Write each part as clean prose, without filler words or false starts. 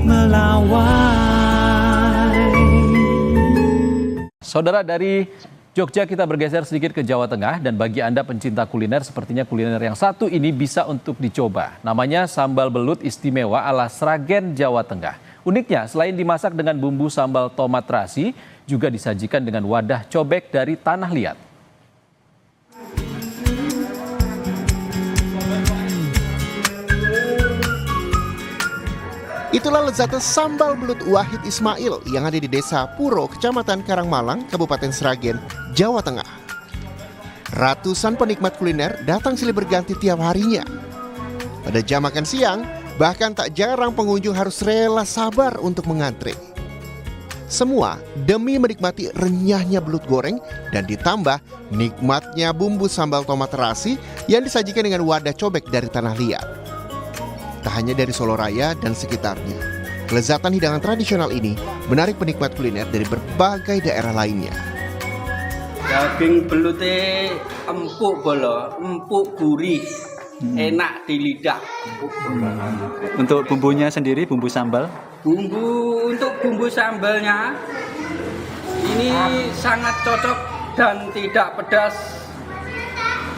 melawai. Saudara, dari Jogja kita bergeser sedikit ke Jawa Tengah, dan bagi Anda pencinta kuliner, sepertinya kuliner yang satu ini bisa untuk dicoba. Namanya sambal belut istimewa ala Sragen, Jawa Tengah. Uniknya, selain dimasak dengan bumbu sambal tomat terasi, juga disajikan dengan wadah cobek dari tanah liat. Itulah lezatnya sambal belut Wahid Ismail yang ada di Desa Puro, Kecamatan Karangmalang, Kabupaten Sragen, Jawa Tengah. Ratusan penikmat kuliner datang silih berganti tiap harinya. Pada jam makan siang, bahkan tak jarang pengunjung harus rela sabar untuk mengantre. Semua demi menikmati renyahnya belut goreng dan ditambah nikmatnya bumbu sambal tomat terasi yang disajikan dengan wadah cobek dari tanah liat. Tak hanya dari Solo Raya dan sekitarnya, kelezatan hidangan tradisional ini menarik penikmat kuliner dari berbagai daerah lainnya. Daging belute empuk bolo, empuk gurih, enak di lidah. Untuk bumbunya sendiri, bumbu sambal? Untuk bumbu sambalnya ini sangat cocok dan tidak pedas,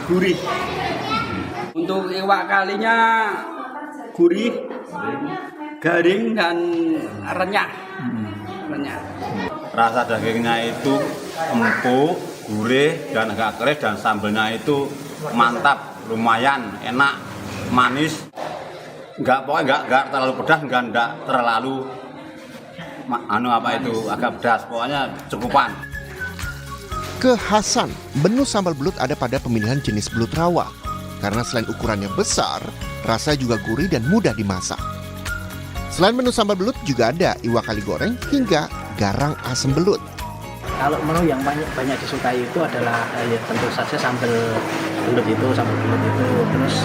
gurih. Untuk iwak kalinya gurih, garing dan renyah. Rasa dagingnya itu empuk, gurih dan agak keras, dan sambalnya itu mantap, lumayan enak, manis. Enggak terlalu pedas, enggak terlalu agak pedas, pokoknya cukupan. Kekhasan menu sambal belut ada pada pemilihan jenis belut rawa. Karena selain ukurannya besar, rasa juga gurih dan mudah dimasak. Selain menu sambal belut juga ada iwak kali goreng hingga garang asem belut. Kalau menu yang banyak disukai itu adalah ya tentu saja sambal belut itu, terus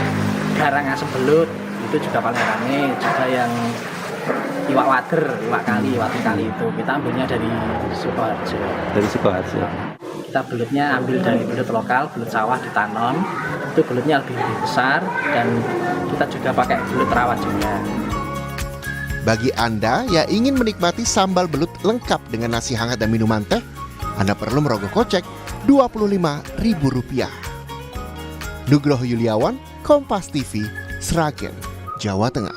garang asem belut itu juga paling rame. Juga yang iwak wader, iwak kali itu kita ambilnya dari Sukoharjo. Dari Sukoharjo. Kita belutnya ambil dari belut lokal, belut sawah ditanam, itu belutnya lebih besar, dan kita juga pakai belut rawat juga. Bagi Anda yang ingin menikmati sambal belut lengkap dengan nasi hangat dan minuman teh, Anda perlu merogoh kocek Rp25.000. Nugroho Yuliawan, Kompas TV, Sragen, Jawa Tengah.